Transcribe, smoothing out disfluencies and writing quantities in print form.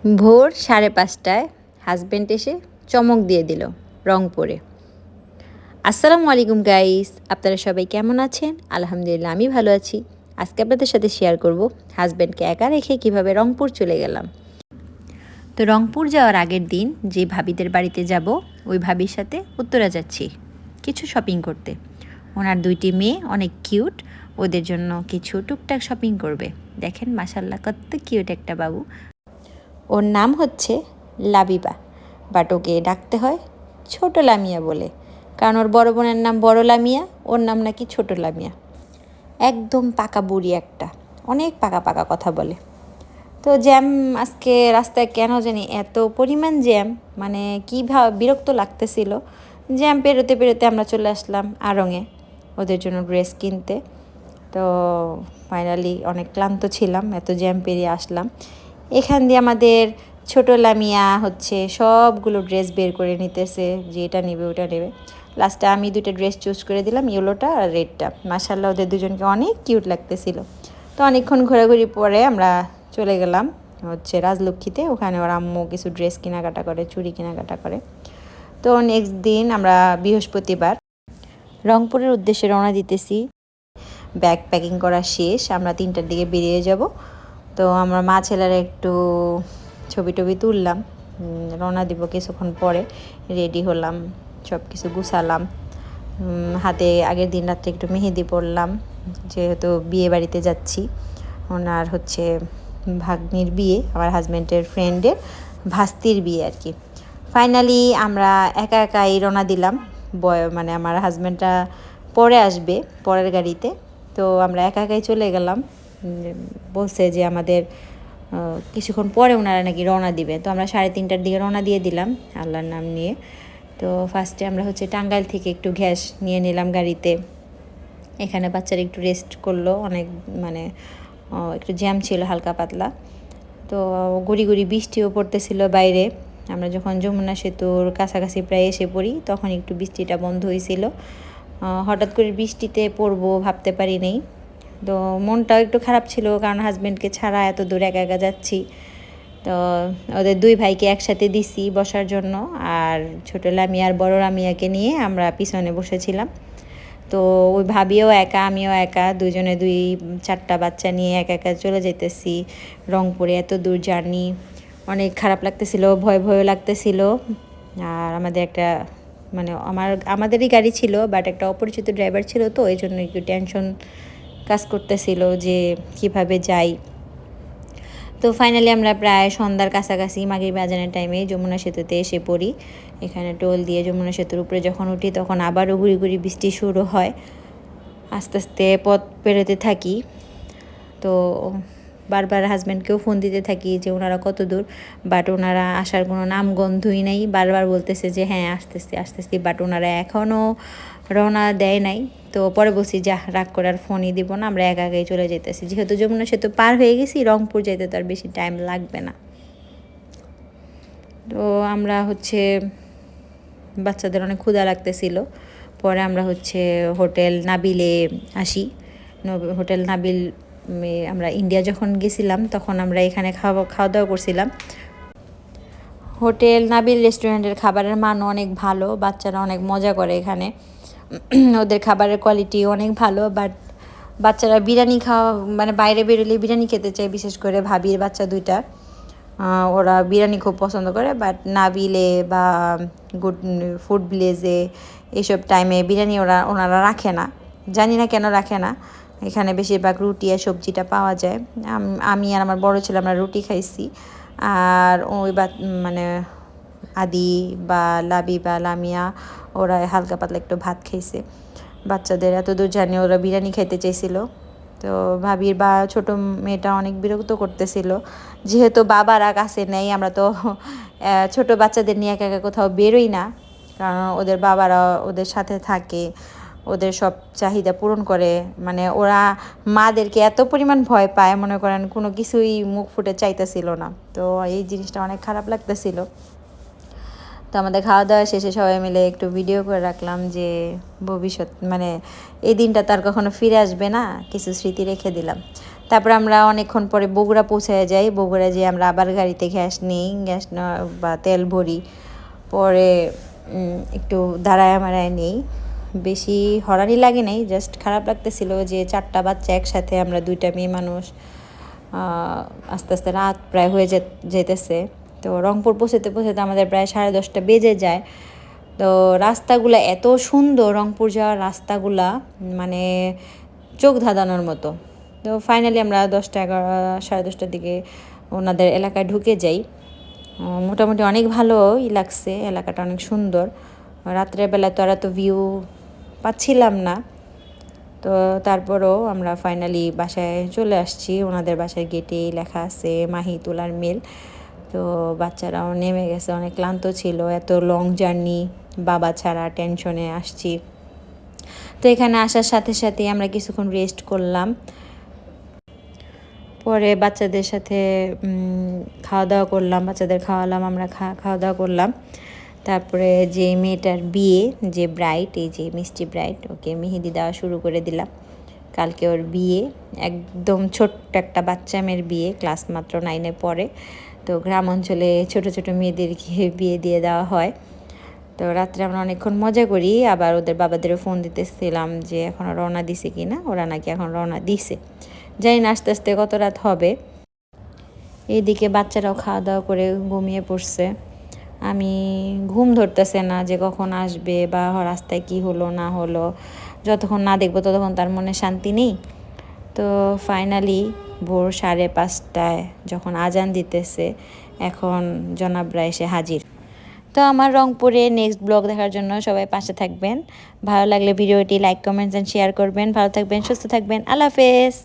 ভোর 5:30টায় হাজব্যান্ড এসে চমক দিয়ে দিল রংপুরে। আসসালামু আলাইকুম গাইস, আপনারা সবাই কেমন আছেন? আলহামদুলিল্লাহ আমি ভালো আছি। আজকে আপনাদের সাথে শেয়ার করব হাজব্যান্ডকে একা রেখে কিভাবে রংপুর চলে গেলাম। তো রংপুর যাওয়ার আগের দিন যে ভাবিদের বাড়িতে যাব, ওই ভাবির সাথে উত্তরা যাচ্ছি কিছু শপিং করতে। ওনার 2টি মেয়ে অনেক কিউট, ওদের জন্য কিছু টুকটাক শপিং করবে। দেখেন মাশাল্লাহ কত কিউট একটা বাবু। ওর নাম হচ্ছে লাবিবা, বাট ওকে ডাকতে হয় ছোট লামিয়া বলে, কারণ ওর বড় বোনের নাম বড় লামিয়া, ওর নাম নাকি ছোট লামিয়া। একদম পাকা বুড়ি একটা, অনেক পাকা পাকা কথা বলে। তো জ্যাম আজকে রাস্তায় কেন জানি এত পরিমাণ জ্যাম, মানে কীভাবে বিরক্ত লাগতেছিল। জ্যাম পেরোতে পেরোতে আমরা চলে আসলাম আড়ংয়ে ওদের জন্য ড্রেস কিনতে। তো ফাইনালি অনেক ক্লান্ত ছিলাম, এত জ্যাম পেরিয়ে আসলাম। এখান দিয়ে আমাদের ছোট লামিয়া হচ্ছে সবগুলো ড্রেস বের করে নিতেছে, যে এটা নেবে ওটা নেবে। লাস্টে আমি 2টা ড্রেস চুজ করে দিলাম, ইয়েলোটা আর রেডটা। মাশাল্লাহ ওদের দুজনকে অনেক কিউট লাগতেছিল। তো অনেকক্ষণ ঘোরাঘুরি পরে আমরা চলে গেলাম হচ্ছে রাজলক্ষ্মীতে। ওখানে ওর আম্মু কিছু ড্রেস কেনাকাটা করে, চুড়ি কেনাকাটা করে। তো নেক্সট দিন আমরা বৃহস্পতিবার রংপুরের উদ্দেশ্যে রওনা দিতেছি। ব্যাগ প্যাকিং করা শেষ, আমরা 3টার দিকে বেরিয়ে যাব। তো আমরা মা ছেলেরা একটু ছবি টবি তুললাম, রওনা দিব কিছুক্ষণ পরে। রেডি হলাম, সব কিছু গুছালাম, হাতে আগের দিন রাত্রে একটু মেহেদি পরলাম, যেহেতু বিয়ে বাড়িতে যাচ্ছি। ওনার হচ্ছে ভাগ্নির বিয়ে, আমার হাজব্যান্ডের ফ্রেন্ডের ভাস্তির বিয়ে আর কি। ফাইনালি আমরা একা একাই রওনা দিলাম। মানে আমার হাজব্যান্ডটা পরে আসবে, পরের গাড়িতে। তো আমরা একা একাই চলে গেলাম। বলছে যে আমাদের কিছুক্ষণ পরে ওনারা নাকি রওনা দিবে। তো আমরা 3:30টার দিকে রওনা দিয়ে দিলাম আল্লাহর নাম নিয়ে। তো ফার্স্টে আমরা হচ্ছে টাঙ্গাইল থেকে একটু গ্যাস নিয়ে নিলাম গাড়িতে। এখানে বাচ্চারা একটু রেস্ট করলো, অনেক মানে একটু জ্যাম ছিল হালকা পাতলা। তো গুড়ি গুড়ি বৃষ্টিও পড়তেছিল বাইরে। আমরা যখন যমুনা সেতুর কাছাকাছি প্রায় এসে পড়ি, তখন একটু বৃষ্টিটা বন্ধ হয়েছিল। হঠাৎ করে বৃষ্টিতে পড়বো ভাবতে পারি নাই। তো মনটাও একটু খারাপ ছিল, কারণ হাজব্যান্ডকে ছাড়া এত দূর একা একা যাচ্ছি। তো ওদের 2 ভাইকে একসাথে দিছি বসার জন্য, আর ছোটো লামিয়া আর বড় লামিয়াকে নিয়ে আমরা পিছনে বসেছিলাম। তো ওই ভাবিও একা, আমিও একা, দুজনে 2-4টা বাচ্চা নিয়ে একা একা চলে যেতেছি রংপুরে। এত দূর জার্নি, অনেক খারাপ লাগতেছিল, ভয় ভয়ও লাগতেছিল। আর আমাদের একটা মানে আমাদেরই গাড়ি ছিল, বাট একটা অপরিচিত ড্রাইভার ছিল, তো এই জন্য একটু টেনশন কাজ করতেছিল যে কিভাবে যাই। তো ফাইনালি আমরা প্রায় সন্ধ্যার কাছাকাছি মাগরিব আজানের টাইমে যমুনা সেতুতে এসে পড়ি। এখানে টোল দিয়ে যমুনা সেতুর উপরে যখন উঠি, তখন আবারও গুড়ি গুড়ি বৃষ্টি শুরু হয়। আস্তে আস্তে পথ পেরোতে থাকি। তো বারবার হাজব্যান্ডকেও ফোন দিতে থাকি যে ওনারা কত দূর, বাট ওনারা আসার কোনো নামগন্ধই নেই। বারবার বলতেছে যে হ্যাঁ আসতেছি আসতেছি, বাট ওনারা এখনও রওনা দেয় নাই। তো পরে বলছি যা রাগ করে আর ফোনই দিব না, আমরা একা একাই চলে যেতেছি। যেহেতু যমুনা সেতু পার হয়ে গেছি, রংপুর যেতে তো আর বেশি টাইম লাগবে না। তো আমরা হচ্ছে বাচ্চাদের অনেক ক্ষুধা লাগতেছিল। পরে আমরা হচ্ছে হোটেল নাবিলে আসি। হোটেল নাবিল আমরা ইন্ডিয়া যখন গেছিলাম, তখন আমরা এখানে খাওয়া দাওয়া করছিলাম। হোটেল নাবিল রেস্টুরেন্টের খাবারের মানও অনেক ভালো, বাচ্চারা অনেক মজা করে এখানে। ওদের খাবারের কোয়ালিটি অনেক ভালো, বাট বাচ্চারা বিরিয়ানি খাওয়া মানে বাইরে বেরোলে বিরিয়ানি খেতে চায়, বিশেষ করে ভাবির বাচ্চা 2টা। ওরা বিরিয়ানি খুব পছন্দ করে, বাট নাবিলে বা গুড ফুড ভিলেজে এইসব টাইমে বিরিয়ানি ওনারা রাখে না, জানি না কেন রাখে না। এখানে বেশিরভাগ রুটি আর সবজিটা পাওয়া যায়। আমি আর আমার বড় ছেলে আমরা রুটি খাইছি, আর ওই মানে আদি বা লাবি বা লামিয়া ওরা হালকা পাতলা একটু ভাত খাইছে। বাচ্চাদের এত দূর জানি ওরা বিরিয়ানি খাইতে চাইছিল। তো ভাবির বা ছোটো মেয়েটা অনেক বিরক্ত করতেছিল, যেহেতু বাবারা কাছে নেই। আমরা তো ছোট বাচ্চাদের নিয়ে একা একা কোথাও বেরোই না, কারণ ওদের বাবারা ওদের সাথে থাকে, ওদের সব চাহিদা পূরণ করে। মানে ওরা মাদেরকে এত পরিমাণ ভয় পায়, মনে করেন কোনো কিছুই মুখ ফুটে চাইতেছিল না। তো এই জিনিসটা অনেক খারাপ লাগতেছিল। তো আমাদের খাওয়া দাওয়া শেষে সবাই মিলে একটু ভিডিও করে রাখলাম, যে ভবিষ্যৎ মানে এই দিনটা তার কখনো ফিরে আসবে না, কিছু স্মৃতি রেখে দিলাম। তারপর আমরা অনেকক্ষণ পরে বগুড়া পৌঁছে যাই। বগুড়া যেয়ে আমরা আবার গাড়িতে গ্যাস নিই, গ্যাস বা তেল ভরি, পরে একটু দাঁড়ায় মারায় নেই। বেশি হরানি লাগে নাই, জাস্ট খারাপ লাগতেছিল যে 4টা বাচ্চা একসাথে, আমরা 2টা মেয়ে মানুষ, আস্তে আস্তে রাত প্রায় হয়ে যেতেছে। তো রংপুর পৌঁছতে পৌঁছতে আমাদের প্রায় 10:30 বেজে যায়। তো রাস্তাগুলো এত সুন্দর, রংপুর যাওয়ার রাস্তাগুলা মানে চোখ ধাঁধানোর মতো। তো ফাইনালি আমরা 10:10টার দিকে ওনাদের এলাকায় ঢুকে যাই। মোটামুটি অনেক ভালোই লাগছে, এলাকাটা অনেক সুন্দর। রাত্রের বেলা তো আর এত ভিউ পাচ্ছিলাম না, তো তারপরও আমরা ফাইনালি বাসায় চলে আসছি। ওনাদের বাসায় গেটে লেখা আছে মাহি তুলার মিল। তো বাচ্চারাও নেমে গেছে, অনেক ক্লান্ত ছিল, এত লং জার্নি, বাবা ছাড়া টেনশনে আসছি। তো এখানে আসার সাথে সাথে আমরা কিছুক্ষণ রেস্ট করলাম, পরে বাচ্চাদের সাথে খাওয়া দাওয়া করলাম, বাচ্চাদের খাওয়ালাম, আমরা খাওয়া দাওয়া করলাম। তারপরে যে মেয়েটার বিয়ে, যে ব্রাইড, এই যে মিষ্টি ব্রাইড, ওকে মেহেদি দেওয়া শুরু করে দিলাম। কালকে ওর বিয়ে, একদম ছোট্ট একটা বাচ্চা মেয়ের বিয়ে, ক্লাস মাত্র 9-এ পড়ে। তো গ্রাম অঞ্চলে ছোট ছোট মেয়েদেরকে বিয়ে দিয়ে দেওয়া হয়। তো রাত্রে আমরা অনেকক্ষণ মজা করি, আবার ওদের বাবাদেরও ফোন দিতেছিলাম যে এখনও রওনা দিছে কি না। ওরা নাকি এখন রওনা দিছে, জানি না আস্তে আস্তে কত রাত হবে। এইদিকে বাচ্চারাও খাওয়া দাওয়া করে ঘুমিয়ে পড়ছে। আমি ঘুম ধরতেছে না যে কখন আসবে বা রাস্তায় কি হলো না হলো, যতক্ষণ না দেখবো ততক্ষণ তার মনে শান্তি নেই। তো ফাইনালি ভোর 5:30টায় যখন আজান দিতেছে, এখন জনাবরা এসে হাজির। তো আমার রংপুরে নেক্সট ব্লগ দেখার জন্য সবাই পাশে থাকবেন। ভালো লাগলে ভিডিওটি লাইক, কমেন্টস অ্যান্ড শেয়ার করবেন। ভালো থাকবেন, সুস্থ থাকবেন। আল্লাহ হাফেজ।